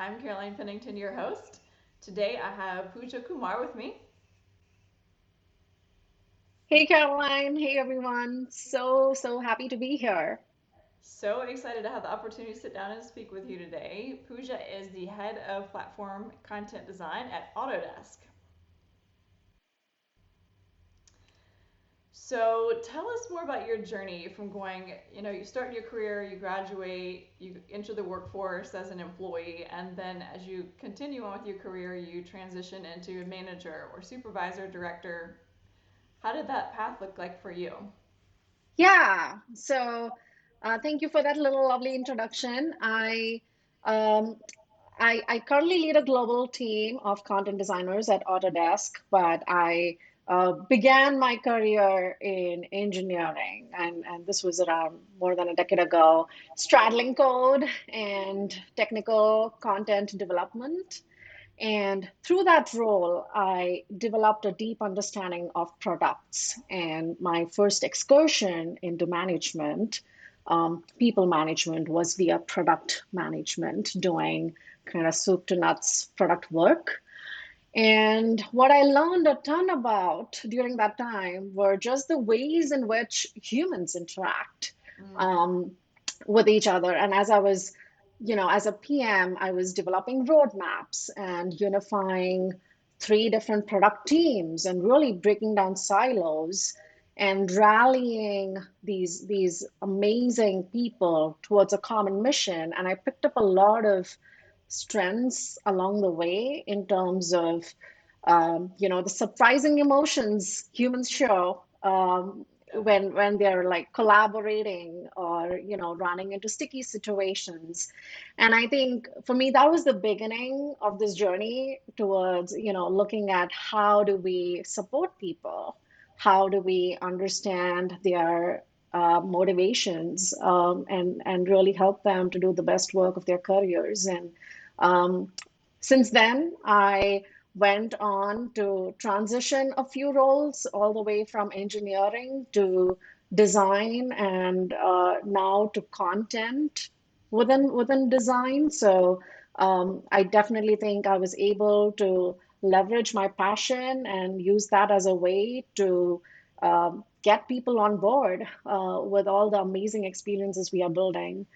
I'm Caroline Pennington, your host. Today I have Pooja Kumar with me. Hey Caroline, hey everyone. So happy to be here. So excited to have the opportunity to sit down and speak with you today. Pooja is the head of platform content design at Autodesk. So tell us more about your journey from going, you start your career, you graduate, you enter the workforce as an employee, and then as you continue on with your career, you transition into a manager or supervisor, director. How did that path look like for you? Yeah, thank you for that little lovely introduction. Um, I currently lead a global team of content designers at Autodesk, but I began my career in engineering, and this was around more than a decade ago, straddling code and technical content development. And through that role, I developed a deep understanding of products. And my first excursion into management, people management, was via product management, doing kind of soup to nuts product work. And what I learned a ton about during that time were just the ways in which humans interact. Mm. Um, with each other. And as I was, as a PM, I was developing roadmaps and unifying three different product teams and really breaking down silos and rallying these amazing people towards a common mission. And I picked up a lot of strengths along the way in terms of the surprising emotions humans show Yep. when they're like collaborating or running into sticky situations. And I think for me that was the beginning of this journey towards looking at how do we support people, how do we understand their motivations, and really help them to do the best work of their careers. And um, since then, I went on to transition a few roles all the way from engineering to design and now to content within design. So I definitely think I was able to leverage my passion and use that as a way to get people on board with all the amazing experiences we are building.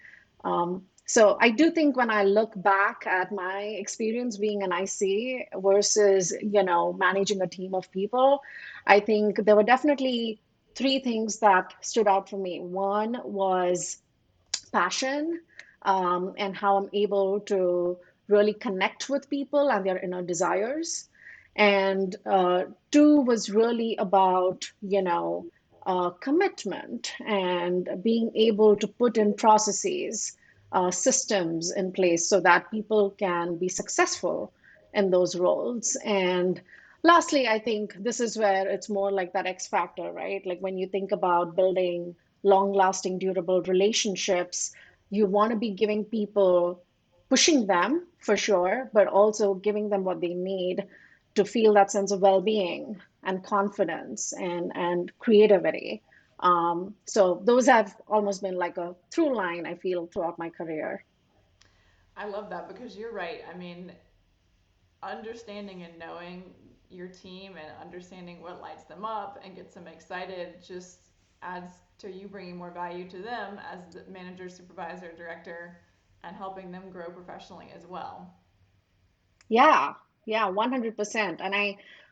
So I do think when I look back at my experience being an IC versus, managing a team of people, I think there were definitely three things that stood out for me. One was passion, and how I'm able to really connect with people and their inner desires. And two was really about, commitment and being able to put in processes, systems in place so that people can be successful in those roles. And lastly, I think this is where it's more like that X factor, right? Like when you think about building long lasting, durable relationships, you want to be giving people, pushing them for sure, but also giving them what they need to feel that sense of well being and confidence and creativity. So those have almost been like a through line, I feel, throughout my career. I love that because you're right. I mean, understanding and knowing your team and understanding what lights them up and gets them excited just adds to you bringing more value to them as the manager, supervisor, director, and helping them grow professionally as well. Yeah, yeah, 100%. And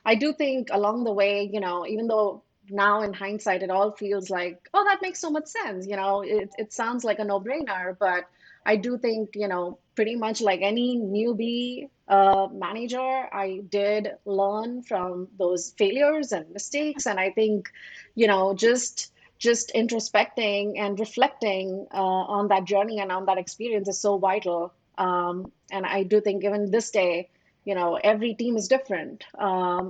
I do think along the way, even though now in hindsight it all feels like, oh, that makes so much sense, it sounds like a no-brainer, but I do think, pretty much like any newbie manager, I did learn from those failures and mistakes. And I think, just introspecting and reflecting on that journey and on that experience is so vital. And I do think even this day, every team is different.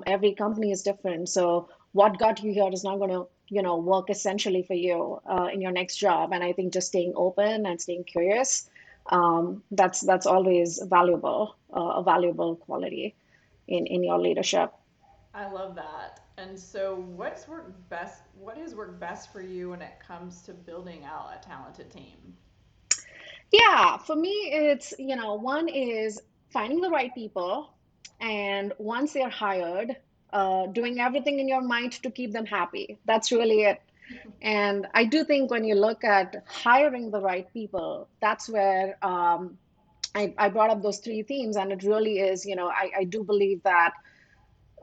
Every company is different. So what got you here is not going to, work essentially for you in your next job. And I think just staying open and staying curious, that's always valuable, a valuable quality in your leadership. I love that. And so, what's worked best? What has worked best for you when it comes to building out a talented team? Yeah, for me, it's, one is finding the right people, and once they're hired, doing everything in your mind to keep them happy. That's really it. And I do think when you look at hiring the right people, that's where I brought up those three themes, and it really is, I do believe that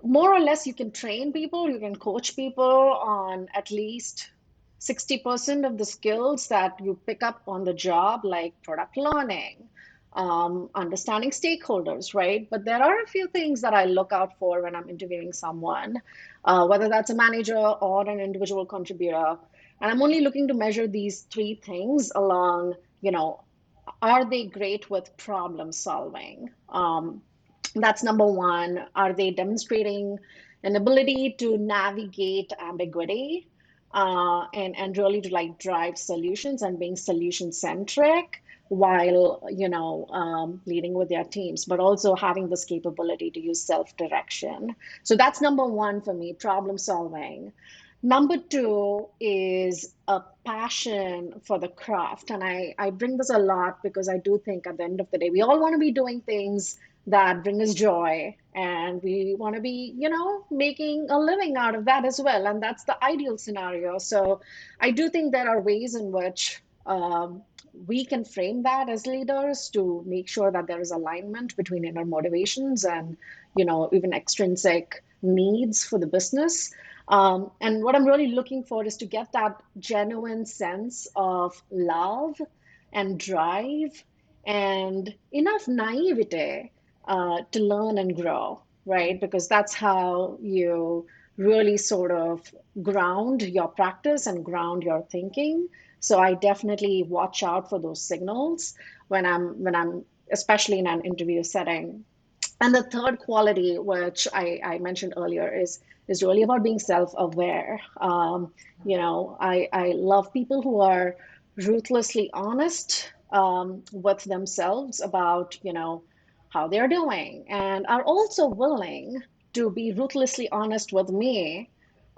more or less you can train people, you can coach people on at least 60% of the skills that you pick up on the job, like product learning, understanding stakeholders, right? But there are a few things that I look out for when I'm interviewing someone, whether that's a manager or an individual contributor. And I'm only looking to measure these three things along, are they great with problem solving? That's number one. Are they demonstrating an ability to navigate ambiguity, and really to like drive solutions and being solution centric while leading with their teams, but also having this capability to use self direction. So that's number one for me, problem solving. Number two is a passion for the craft. And I bring this a lot because I do think at the end of the day, we all want to be doing things that bring us joy. And we want to be, making a living out of that as well. And that's the ideal scenario. So I do think there are ways in which we can frame that as leaders to make sure that there is alignment between inner motivations and, even extrinsic needs for the business. And what I'm really looking for is to get that genuine sense of love and drive and enough naivete to learn and grow, right? Because that's how you really sort of ground your practice and ground your thinking. So I definitely watch out for those signals when I'm especially in an interview setting. And the third quality, which I mentioned earlier, is really about being self-aware. I love people who are ruthlessly honest with themselves about, how they're doing, and are also willing to be ruthlessly honest with me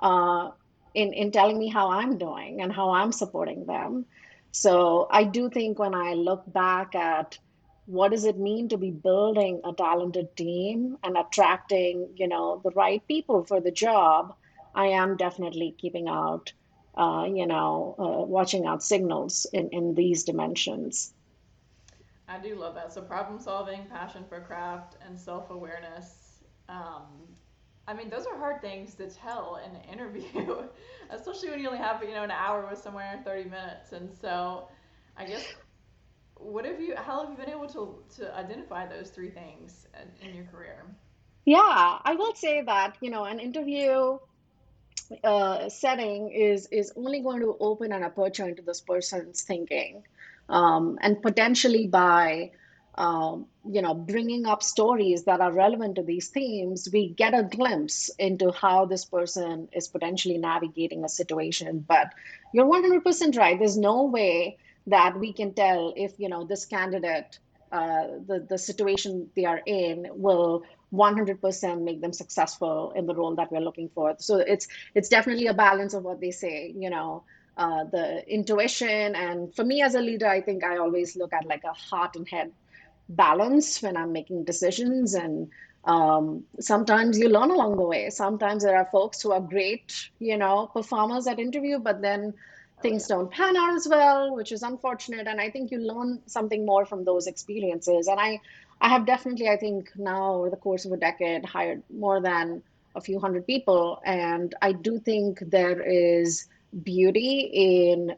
uh, in telling me how I'm doing and how I'm supporting them. So I do think when I look back at what does it mean to be building a talented team and attracting, the right people for the job, I am definitely keeping out, watching out signals in these dimensions. I do love that. So problem solving, passion for craft, and self awareness. Um, I mean, those are hard things to tell in an interview, especially when you only have an hour with somewhere in 30 minutes. And so, I guess how have you been able to identify those three things in your career? Yeah, I will say that, an interview setting is only going to open an aperture into this person's thinking, and potentially by bringing up stories that are relevant to these themes, we get a glimpse into how this person is potentially navigating a situation. But you're 100% right. There's no way that we can tell if this candidate, the situation they are in will 100% make them successful in the role that we're looking for. So it's definitely a balance of what they say, the intuition. And for me as a leader, I think I always look at like a heart and head balance when I'm making decisions. And sometimes you learn along the way. Sometimes there are folks who are great, performers at interview, but then Oh things yeah. don't pan out as well, which is unfortunate. And I think you learn something more from those experiences. And I have definitely, I think now over the course of a decade, hired more than a few hundred people. And I do think there is beauty in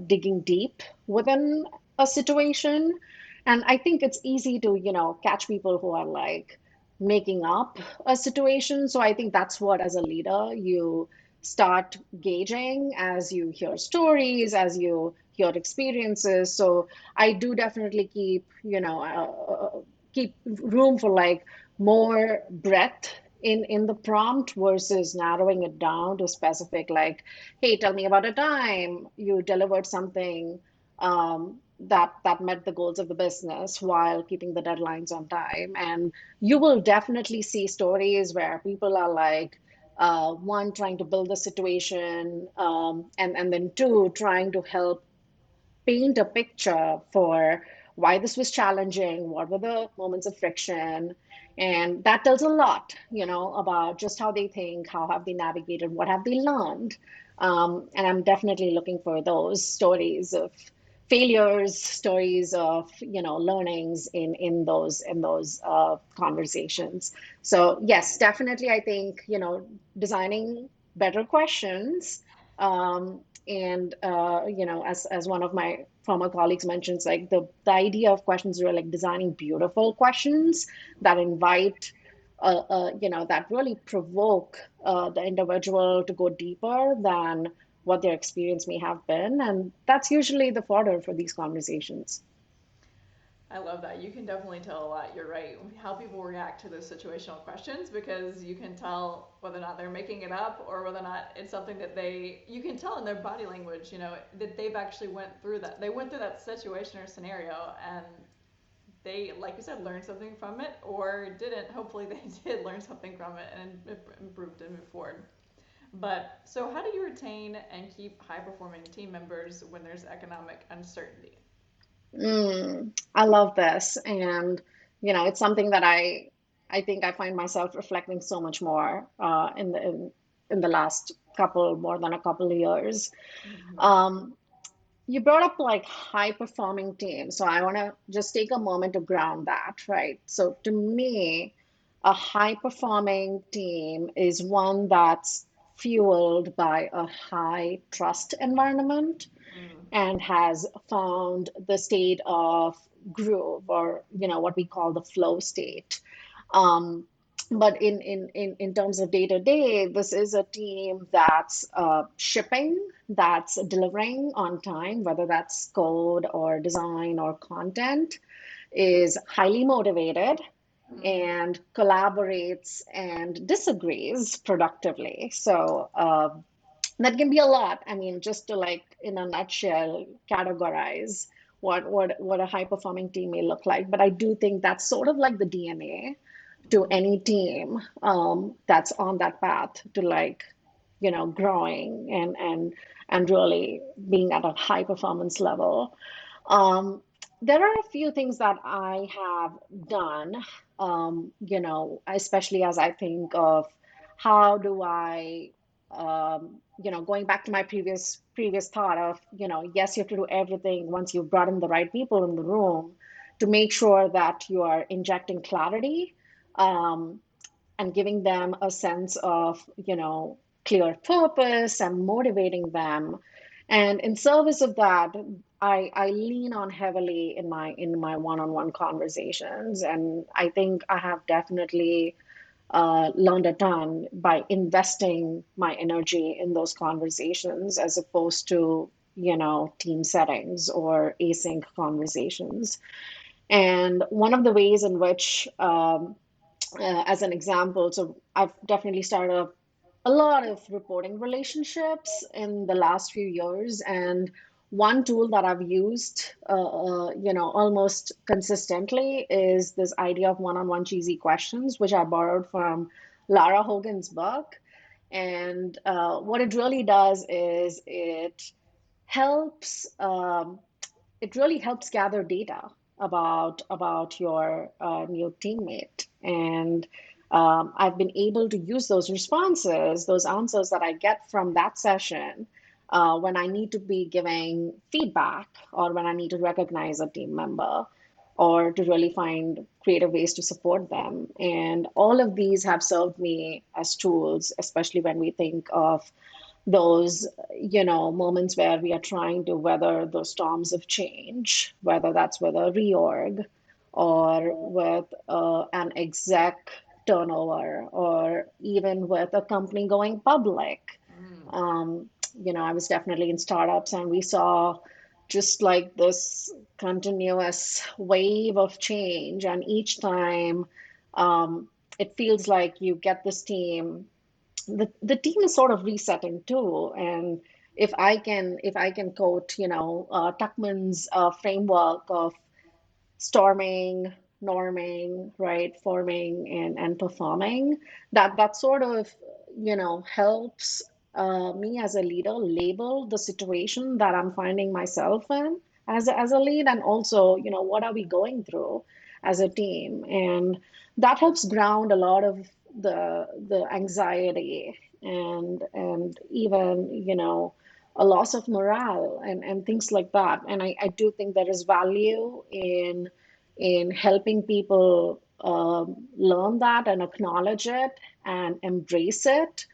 digging deep within a situation. And I think it's easy to, catch people who are like making up a situation. So I think that's what, as a leader, you start gauging as you hear stories, as you hear experiences. So I do definitely keep room for like more breadth in the prompt versus narrowing it down to specific, like, hey, tell me about a time you delivered something that met the goals of the business while keeping the deadlines on time. And you will definitely see stories where people are like, one, trying to build the situation, and then two, trying to help paint a picture for why this was challenging, what were the moments of friction. And that tells a lot, about just how they think, how have they navigated, what have they learned. And I'm definitely looking for those stories of failures, stories of learnings in those conversations. So yes, definitely, I think designing better questions, and as one of my former colleagues mentions, like the idea of questions are like designing beautiful questions that invite that really provoke the individual to go deeper than what their experience may have been. And that's usually the fodder for these conversations. I love that. You can definitely tell a lot. You're right. How people react to those situational questions, because you can tell whether or not they're making it up or whether or not it's something that you can tell in their body language, that they've actually went through that. They went through that situation or scenario, and they, like you said, learned something from it, or didn't. Hopefully they did learn something from it and improved and moved forward. But so how do you retain and keep high performing team members when there's economic uncertainty? I love this, and it's something that I think I find myself reflecting so much more in the last couple more than a couple of years. Mm-hmm. Um, you brought up like high performing teams, so I want to just take a moment to ground that, right? So to me, a high performing team is one that's fueled by a high trust environment Mm. and has found the state of groove, or what we call the flow state. um, but in terms of day to day, this is a team that's shipping, that's delivering on time, whether that's code or design or content, is highly motivated Mm. and collaborates and disagrees productively. So that can be a lot. I mean, just to like in a nutshell categorize what a high performing team may look like. But I do think that's sort of like the DNA to Mm. any team that's on that path to like growing and really being at a high performance level. um, there are a few things that I have done, especially as I think of how do I, going back to my previous thought of, yes, you have to do everything once you've brought in the right people in the room to make sure that you are injecting clarity, um, and giving them a sense of, clear purpose and motivating them. And in service of that, I lean on heavily in my one-on-one conversations. And I think I have definitely learned a ton by investing my energy in those conversations as opposed to, team settings or async conversations. And one of the ways in which as an example, so I've definitely started a lot of reporting relationships in the last few years. And one tool that I've used, almost consistently is this idea of one-on-one cheesy questions, which I borrowed from Lara Hogan's book. And what it really does is helps um, it really helps gather data about your new teammate. And I've been able to use those responses, those answers that I get from that session, when I need to be giving feedback or when I need to recognize a team member or to really find creative ways to support them. And all of these have served me as tools, especially when we think of those, moments where we are trying to weather those storms of change, whether that's with a reorg or with an exec turnover or even with a company going public. Mm. Um, I was definitely in startups and we saw just like this continuous wave of change. And each time um, it feels like you get this team, the team is sort of resetting too. And if I can quote Tuckman's framework of storming, norming, right, forming and performing, that sort of helps me as a leader label the situation that I'm finding myself in as a lead, and also, what are we going through as a team? And that helps ground a lot of the anxiety and even, a loss of morale and things like that. And I do think there is value in helping people learn that and acknowledge it and embrace it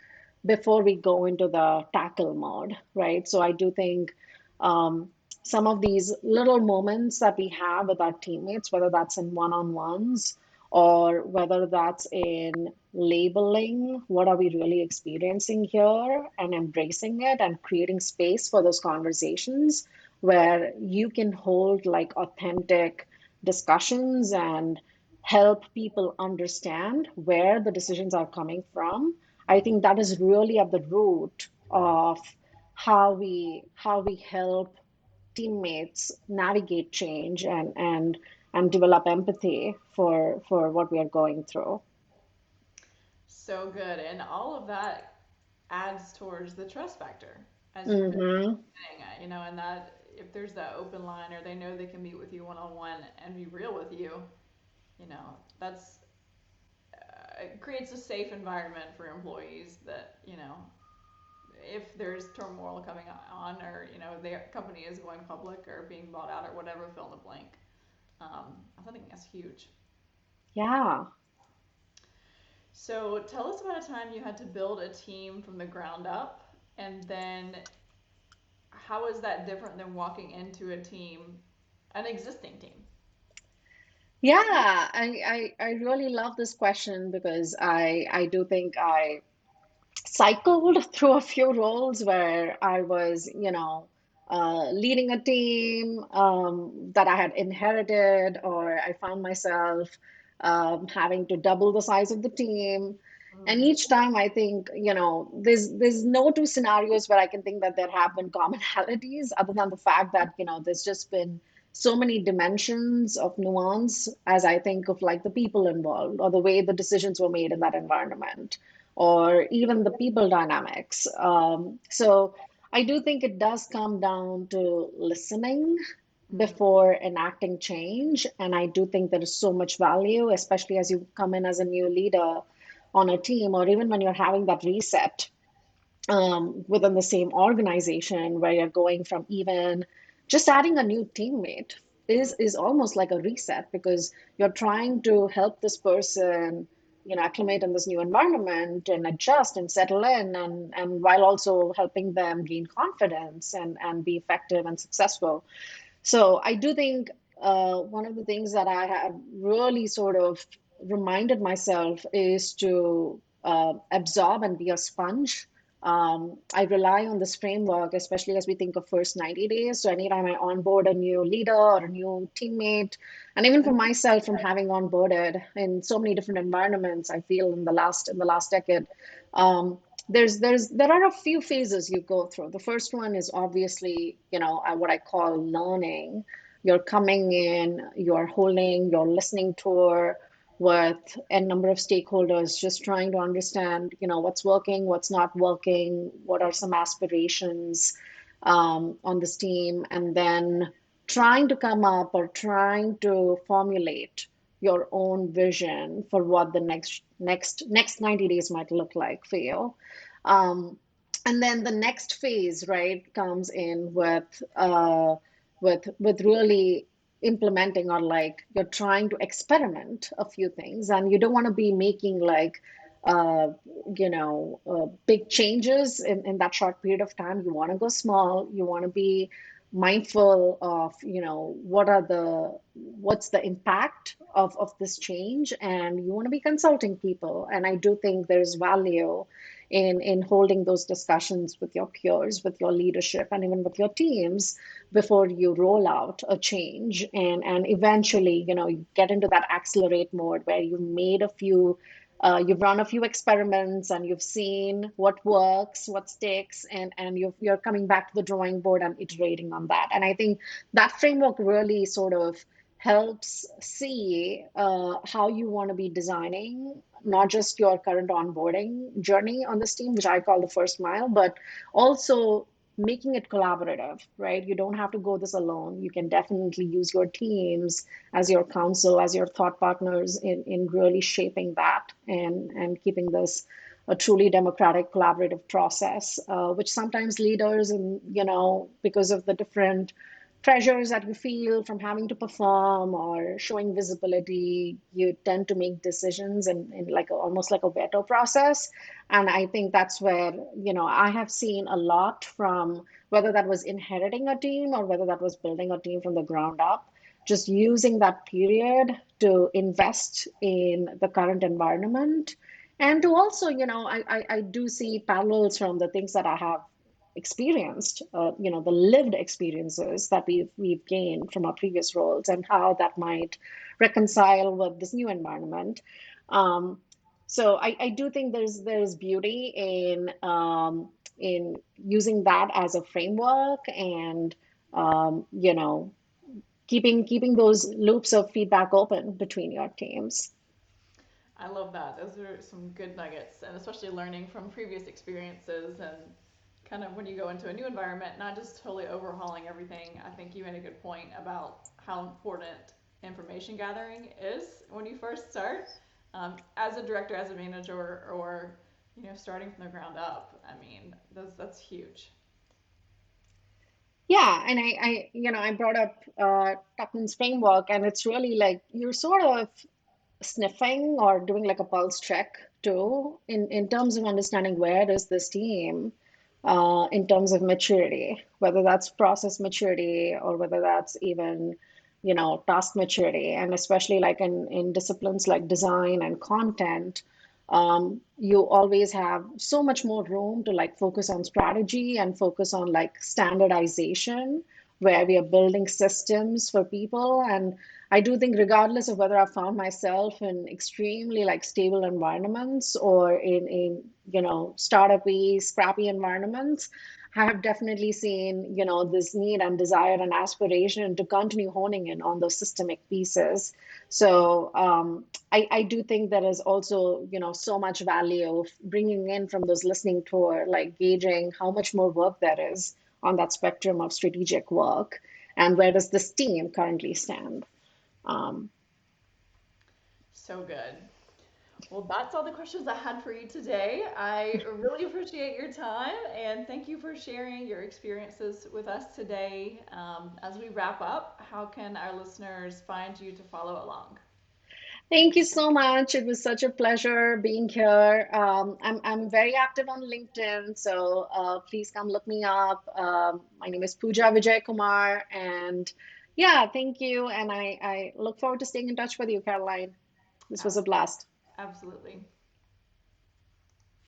before we go into the tackle mode, right? So I do think um, some of these little moments that we have with our teammates, whether that's in one-on-ones or whether that's in labeling what are we really experiencing here and embracing it and creating space for those conversations where you can hold like authentic discussions and help people understand where the decisions are coming from. I think that is really at the root of how we help teammates navigate change and develop empathy for what we are going through. So good. And all of that adds towards the trust factor, as you've been Mm-hmm. saying, and that if there's that open line or they know they can meet with you one on one and be real with you, that's it creates a safe environment for employees that, if there's turmoil coming on or, their company is going public or being bought out or whatever, fill in the blank. I think that's huge. Yeah. So tell us about a time you had to build a team from the ground up, and then how is that different than walking into a team, an existing team? Yeah, I really love this question because I do think I cycled through a few roles where I was, leading a team that I had inherited, or I found myself having to double the size of the team. And Mm. each time I think, there's no two scenarios where I can think that there have been commonalities other than the fact that, there's just been so many dimensions of nuance as I think of like the people involved or the way the decisions were made in that environment or even the people dynamics. So I do think it does come down to listening Mm. before enacting change. And I do think there is so much value, especially as you come in as a new leader on a team, or even when you're having that reset within the same organization where you're going from even just adding a new teammate is almost like a reset because you're trying to help this person acclimate in this new environment and adjust and settle in and while also helping them gain confidence and be effective and successful. So I do think one of the things that I have really sort of reminded myself is to absorb and be a sponge. I rely on this framework, especially as we think of first 90 days. So anytime I onboard a new leader or a new teammate, and even for myself from having onboarded in so many different environments, I feel in the last decade, there are a few phases you go through. The first one is obviously, what I call learning. You're coming in, you're holding your listening tour with a number of stakeholders, just trying to understand, what's working, what's not working, what are some aspirations on this team, and then trying to come up or trying to formulate your own vision for what the next 90 days might look like for you. Um, and then the next phase, right, comes in with really implementing or like you're trying to experiment a few things, and you don't want to be making like uh, big changes in that short period of time. You want to go small. You want to be mindful of, what's the impact of this change, and you want to be consulting people. And I do think there's value in holding those discussions with your peers, with your leadership, and even with your teams before you roll out a change and eventually, you get into that accelerate mode where you've run a few experiments and you've seen what works, what sticks, and you're coming back to the drawing board and iterating on that. And I think that framework really sort of helps see how you want to be designing not just your current onboarding journey on this team, which I call the first mile, but also making it collaborative, right? You don't have to go this alone. You can definitely use your teams as your counsel, as your thought partners in really shaping that and keeping this a truly democratic collaborative process, which sometimes leaders and, because of the different pressures that you feel from having to perform or showing visibility, you tend to make decisions in like almost like a veto process. And I think that's where, I have seen a lot from whether that was inheriting a team or whether that was building a team from the ground up, just using that period to invest in the current environment. And to also, I do see parallels from the things that I have experienced, the lived experiences that we've gained from our previous roles and how that might reconcile with this new environment. Um, so I do think there's beauty in using that as a framework and keeping those loops of feedback open between your teams. I love that. Those are some good nuggets, and especially learning from previous experiences and kind of when you go into a new environment, not just totally overhauling everything. I think you made a good point about how important information gathering is when you first start, as a director, as a manager, or starting from the ground up. I mean, that's huge. Yeah, and I brought up Tuckman's framework, and it's really like you're sort of sniffing or doing like a pulse check too, in terms of understanding where is this team in terms of maturity, whether that's process maturity or whether that's even, task maturity, and especially like in disciplines like design and content. You always have so much more room to like focus on strategy and focus on like standardization, where we are building systems for people. And I do think, regardless of whether I found myself in extremely like stable environments or in startup-y, scrappy environments, I have definitely seen, this need and desire and aspiration to continue honing in on those systemic pieces. So I do think there is also, so much value of bringing in from those listening tour, like gauging how much more work there is on that spectrum of strategic work and where does this team currently stand. Um, So good. Well, that's all the questions I had for you today. I really appreciate your time and thank you for sharing your experiences with us today. As we wrap up, how can our listeners find you to follow along? Thank you so much. It was such a pleasure being here. I'm very active on LinkedIn, so please come look me up. My name is Pooja Vijay Kumar, and yeah, thank you. And I look forward to staying in touch with you, Caroline. This was a Abs- blast. Absolutely.